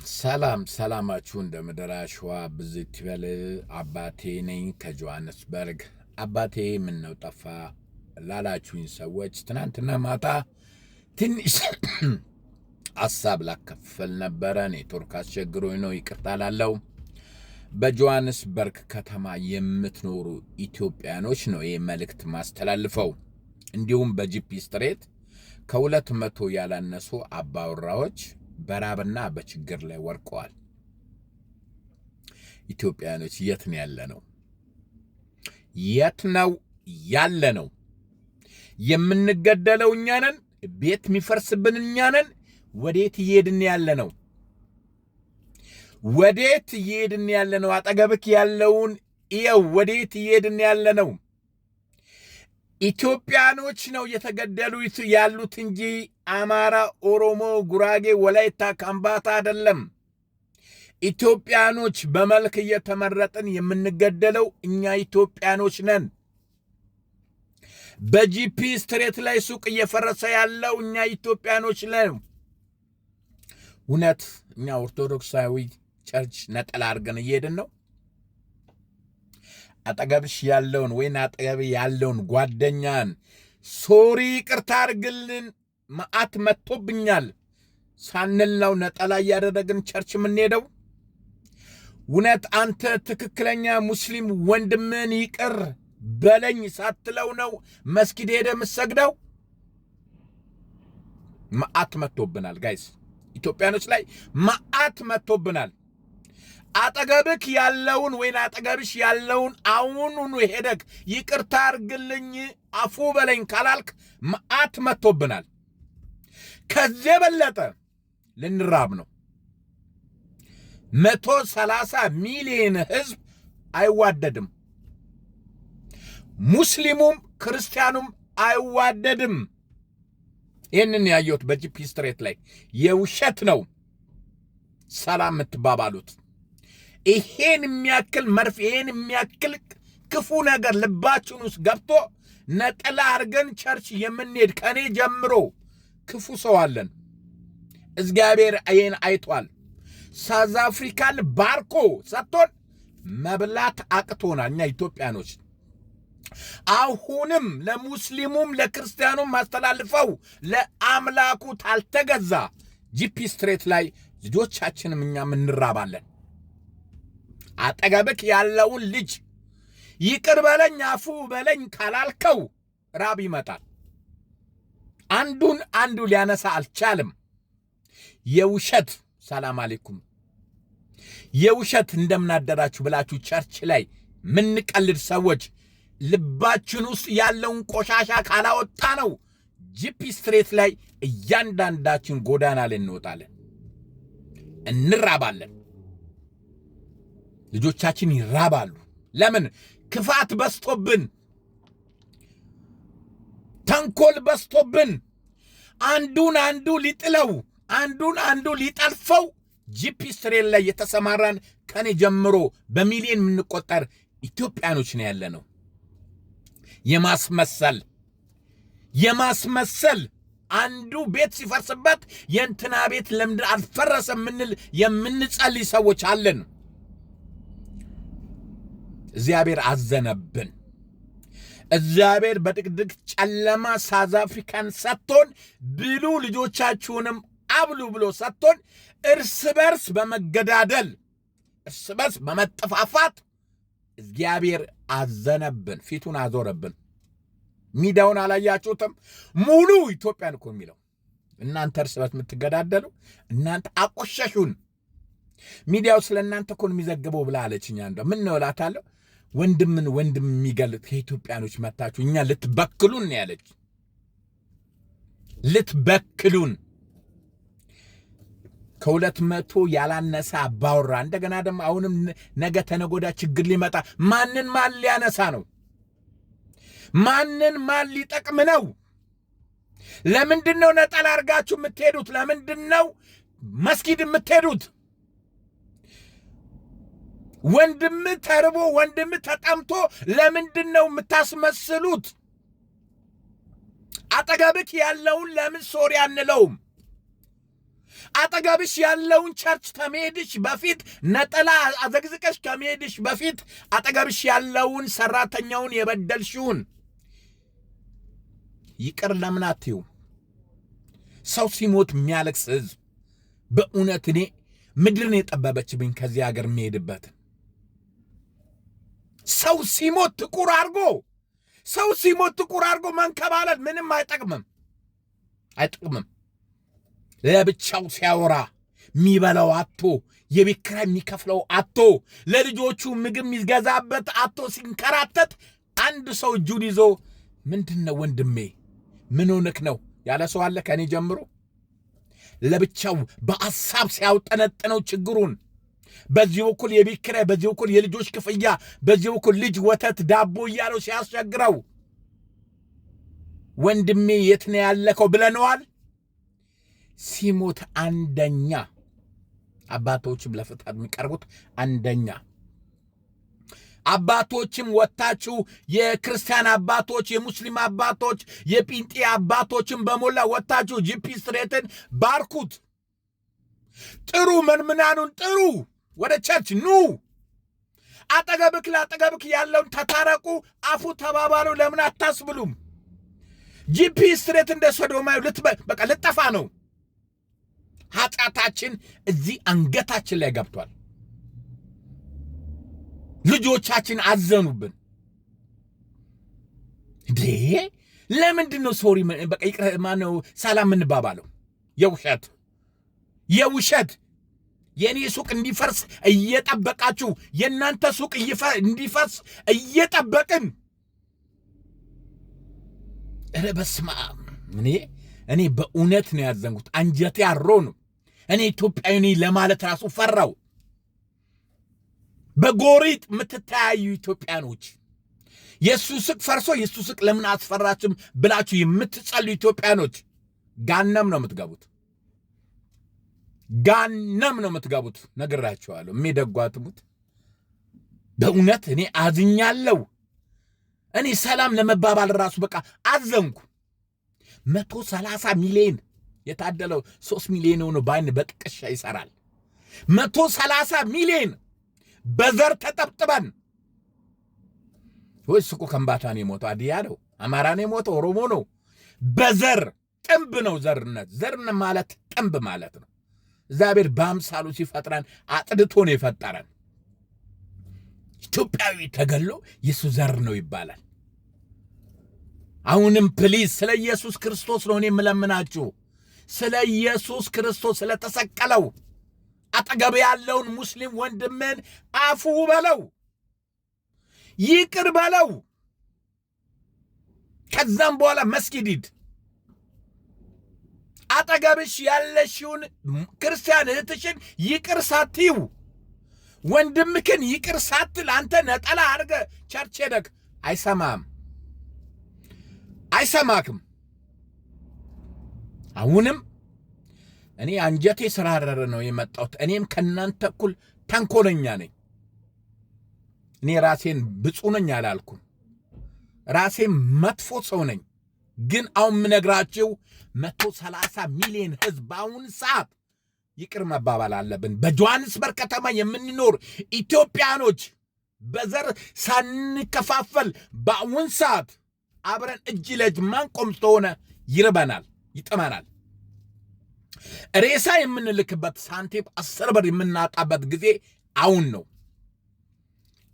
ሰላም ሰላማችሁ እንደ ምድር አሸዋ ብዝት ይበል። አባቴ ነኝ ከጆሃንስበርግ። አባቴ ምን ነው ጠፋ ላላችሁኝ ሰዎች ትናንትና ማታ ትንሽ ሀሳብ ላካፍል ነበረ። ኔትወርክ አስቸግሮኝ ነው፣ ይቅርታ ላለው። በጆሃንስበርግ ከተማ የምትኖሩ ኢትዮጵያኖች ነው ይህ መልእክት ማስተላልፈው። እንዲሁም በጂፒ ስትሬት ከ200 ያላነሱ አባወራዎች በራብና በችግር ላይ ወርቀዋል። ኢትዮጵያኖች የት ነው ያለ ነው? የት ነው ያለ ነው? የምንገደለው እኛ ነን። ቤት የሚፈርስብን እኛ ነን። ወዴት እየሄድን ያለ ነው? ወዴት እየሄድን ያለ ነው? አጠገብክ ያለውን እየው። ወዴት እየሄድን ያለ ነው? ኢትዮጵያኖች ነው እየተገደሉ ያሉት እንጂ አማራ፣ ኦሮሞ፣ ጉራጌ፣ ወላይታ፣ ካምባታ አይደለም። ኢትዮጵያኖች በመልክ እየተመረጥን የምንገደለው እኛ ኢትዮጵያኖች ነን። በጂፒ ስትሬት ላይ ሱቅ እየፈረሰ ያለው እኛ ኢትዮጵያኖች ነን። እውነት እኛ ኦርቶዶክሳዊ ቸርች ነጠላ አድርገን እየሄድን ነው? አጠገብሽ ያለውን ወይን አጠገብ ያለውን ጓደኛን ሶሪ ይቅርታ አድርግልን መዓት መጥቶብኛል ሳንል ነው ነጠላ እያደረግን ቸርች የምንሄደው? እውነት አንተ ትክክለኛ ሙስሊም ወንድምን ይቅር በለኝ ሳትለው ነው መስጊድ ሄደ የምትሰግደው? መዓት መጥቶብናል ጋይስ፣ ኢትዮጵያኖች ላይ መዓት መጥቶብናል። አጠገብክ ያለውን ወይን አጠገብሽ ያለውን አሁኑኑ ሄደክ ይቅርታ አድርግልኝ አፉ በለኝ ካላልክ መዓት መጥቶብናል። ከዚህ የበለጠ ልንራብ ነው። 130 ሚሊዮን ህዝብ አይዋደድም። ሙስሊሙም ክርስቲያኑም አይዋደድም። ይህንን ያየሁት በጂፒ ስትሬት ላይ የውሸት ነው ሰላም የምትባባሉት። ይሄን የሚያክል መርፌ፣ ይሄን የሚያክል ክፉ ነገር ልባችን ውስጥ ገብቶ ነጠላ አድርገን ቸርች የምንሄድ ከኔ ጀምሮ ክፉ ሰው አለን። እግዚአብሔር ይሄን አይቷል። ሳውዝ አፍሪካን ባርኮ ሰጥቶን መብላት አቅቶናል እኛ ኢትዮጵያኖች። አሁንም ለሙስሊሙም ለክርስቲያኑም ማስተላልፈው ለአምላኩ ታልተገዛ ጂፒ ስትሬት ላይ ልጆቻችንም እኛም እንራባለን። አጠገብክ ያለውን ልጅ ይቅር በለኝ አፉ በለኝ ካላልከው ራብ ይመጣል። አንዱን አንዱ ሊያነሳ አልቻለም። የውሸት ሰላም አለይኩም፣ የውሸት እንደምናደራችሁ ብላችሁ ቸርች ላይ ምንቀልድ ሰዎች ልባችን ውስጥ ያለውን ቆሻሻ ካላወጣ ነው ጂፒ ስትሬት ላይ እያንዳንዳችን ጎዳና ላይ እንወጣለን፣ እንራባለን። ልጆቻችን ይራባሉ። ለምን? ክፋት በስቶብን፣ ተንኮል በስቶብን፣ አንዱን አንዱ ሊጥለው፣ አንዱን አንዱ ሊጠልፈው ጂፒ ስትሬት ላይ የተሰማራን ከኔ ጀምሮ በሚሊዮን የምንቆጠር ኢትዮጵያኖች ነው ያለ ነው። የማስመሰል አንዱ ቤት ሲፈርስበት የእንትና ቤት ለምንድን አልፈረሰ የምንጸልይ ሰዎች አለን። እግዚአብሔር አዘነብን። እግዚአብሔር በድቅድቅ ጨለማ ሳውዝ አፍሪካን ሰጥቶን ብሉ ልጆቻችሁንም አብሉ ብሎ ሰጥቶን እርስ በርስ በመገዳደል እርስ በርስ በመጠፋፋት እግዚአብሔር አዘነብን፣ ፊቱን አዞረብን። ሚዲያውን አላያችሁትም? ሙሉ ኢትዮጵያን እኮ የሚለው እናንተ እርስ በርስ የምትገዳደሉ እናንተ አቆሸሹን። ሚዲያው ስለ እናንተ እኮ የሚዘግበው ብላ አለችኝ አንዷ። ምን ነው እላታለሁ። ወንድምን ወንድም የሚገሉት ከኢትዮጵያኖች መታችሁ እኛ ልትበክሉን ያለች። ልትበክሉን 200 ያላነሳ አባወራ። እንደገና ደግሞ አሁንም ነገ ተነጎዳ ችግር ሊመጣ ማንን ማን ሊያነሳ ነው? ማንን ማን ሊጠቅም ነው? ለምንድን ነው ነጠላ አድርጋችሁ የምትሄዱት? ለምንድን ነው መስጊድ የምትሄዱት? ወንድም ተርቦ ወንድም ተጠምቶ ለምንድን ነው የምታስመስሉት? አጠገብክ ያለውን ለምን ሶሪ አንለውም? አጠገብሽ ያለውን ቸርች ከመሄድሽ በፊት ነጠላ አዘግዝቀሽ ከመሄድሽ በፊት አጠገብሽ ያለውን ሰራተኛውን የበደልሽውን ይቅር ለምን አትዩ? ሰው ሲሞት የሚያለቅስ ህዝብ በእውነት እኔ ምድርን የጠበበችብኝ ከዚህ ሀገር የሚሄድበት ሰው ሲሞት ጥቁር አድርጎ መንከባለል ምንም አይጠቅምም። ለብቻው ሲያወራ የሚበላው አቶ የቤት ኪራይ የሚከፍለው አቶ ለልጆቹ ምግብ የሚገዛበት አቶ ሲንከራተት አንድ ሰው እጁን ይዞ ምንድነው ወንድሜ ምን ሆነክ ነው ያለ ሰው አለ ከኔ ጀምሮ? ለብቻው በአሳብ ሲያውጠነጥነው ችግሩን በዚህ በኩል የቤት ኪራይ፣ በዚህ በኩል የልጆች ክፍያ፣ በዚህ በኩል ልጅ ወተት ዳቦ እያለው ሲያስቸግረው ወንድሜ የት ነው ያለከው ብለነዋል። ሲሞት አንደኛ አባቶችም ለፍትሐት የሚቀርቡት አንደኛ አባቶችም ወጣችሁ የክርስቲያን አባቶች፣ የሙስሊም አባቶች፣ የጲንጤ አባቶችም በሞላ ወጣችሁ ጂፒ ስትሬትን ባርኩት፣ ጥሩ መንምናኑን ጥሩ፣ ወደ ቸርች ኑ፣ አጠገብክ ለአጠገብክ ያለውን ተታረቁ፣ አፉ ተባባሉ። ለምን አታስብሉም? ጂፒ ስትሬት እንደ ሶዶማዩ በቃ ልጠፋ ነው። ኃጢአታችን እዚህ አንገታችን ላይ ገብቷል። ልጆቻችን አዘኑብን። ለምንድን ነው ሶሪ በቃ ይቅር ማነው ሰላም እንባባለው? የውሸት የኔ ሱቅ እንዲፈርስ እየጠበቃችሁ የናንተ ሱቅ እንዲፈርስ እየጠበቅን በስመ አብ። እኔ በእውነት ነው ያዘንኩት። አንጀቴ አሮ ነው። እኔ ኢትዮጵያዊ ነኝ ለማለት ራሱ ፈራው። በጎሪጥ የምትተያዩ ኢትዮጵያኖች የሱ ሱቅ ፈርሶ የሱ ሱቅ ለምን አስፈራችም ብላችሁ የምትጸሉ ኢትዮጵያኖች ጋነም ነው የምትገቡት። ነግራችኋለሁ። የሚደጓትሙት በእውነት እኔ አዝኛለሁ። እኔ ሰላም ለመባባል ራሱ በቃ አዘንኩ። 130 ሚሊዮን የታደለው 3 ሚሊዮን ሆኖ ባይን በጥቅሻ ይሰራል። 130 ሚሊዮን በዘር ተጠብጥበን ወይስ እኮ ከምባታ ነው የሞተው? አዲያ ነው? አማራ ነው የሞተው? ኦሮሞ ነው? በዘር ጥንብ ነው። ዘርነት ማለት ጥንብ ማለት ነው። እግዚአብሔር በአምሳሉ ሲፈጥረን አጥድቶ ነው የፈጠረን። ኢትዮጵያዊ ተገሎ የሱ ዘር ነው ይባላል። አሁንም ፕሊዝ ስለ ኢየሱስ ክርስቶስ ነው እኔ የምለምናችሁ። ስለ ኢየሱስ ክርስቶስ ስለተሰቀለው አጠገብ ያለውን ሙስሊም ወንድምን አፉ በለው፣ ይቅር በለው። ከዛም በኋላ መስጊድ ሂድ። አጠገብሽ ያለሽውን ክርስቲያን እህትሽን ይቅር ሳትይው ወንድምክን ይቅር ሳትል አንተ ነጠላ አድርገ ቸርች ሄደክ አይሰማክም። አሁንም እኔ አንጀቴ ስራረረ ነው የመጣሁት። እኔም ከናንተ እኩል ተንኮለኛ ነኝ። እኔ ራሴን ብፁዕ ነኝ አላልኩም። ራሴን መጥፎ ሰው ነኝ። ግን አሁን ምነግራችሁ 130 ሚሊዮን ህዝብ አሁን ሰዓት ይቅር መባባል አለብን። በጆሃንስበርግ ከተማ የምንኖር ኢትዮጵያኖች በዘር ሳንከፋፈል በአሁን ሰዓት አብረን እጅ ለእጅ ማንቆም ስለሆነ ይርበናል፣ ይጥመናል። ሬሳ የምንልክበት ሳንቲም 10 ብር የምናጣበት ጊዜ አሁን ነው።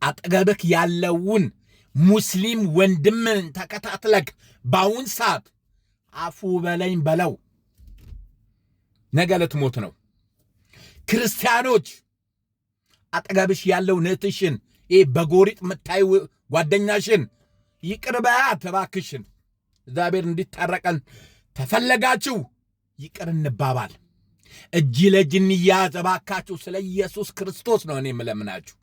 አጠገብክ ያለውን ሙስሊም ወንድምን ተከታትለክ በአሁን ሰዓት አፉ በለኝ በለው። ነገ ልትሞት ነው። ክርስቲያኖች አጠገብሽ ያለው እህትሽን በጎሪጥ የምታዩ ጓደኛሽን ይቅር በያት እባክሽን። እግዚአብሔር እንዲታረቀን ተፈለጋችሁ ይቅር እንባባል፣ እጅ ለእጅ እንያዝ እባካችሁ። ስለ ኢየሱስ ክርስቶስ ነው እኔ የምለምናችሁ።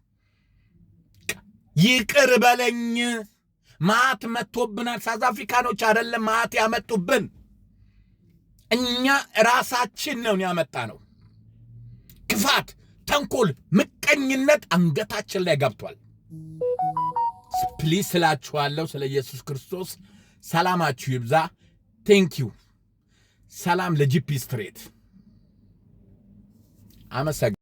ይቅር በለኝ። ማት መጥቶብናል። ሳውዝ አፍሪካኖች አይደለም ማት ያመጡብን፣ እኛ ራሳችን ነው ያመጣ ነው። ክፋት፣ ተንኮል፣ ምቀኝነት አንገታችን ላይ ገብቷል። ፕሊዝ ስላችኋለሁ ስለ ኢየሱስ ክርስቶስ። ሰላማችሁ ይብዛ። ቴንኪዩ። ሰላም ለጂፒ ስትሬት። አመሰግናለሁ።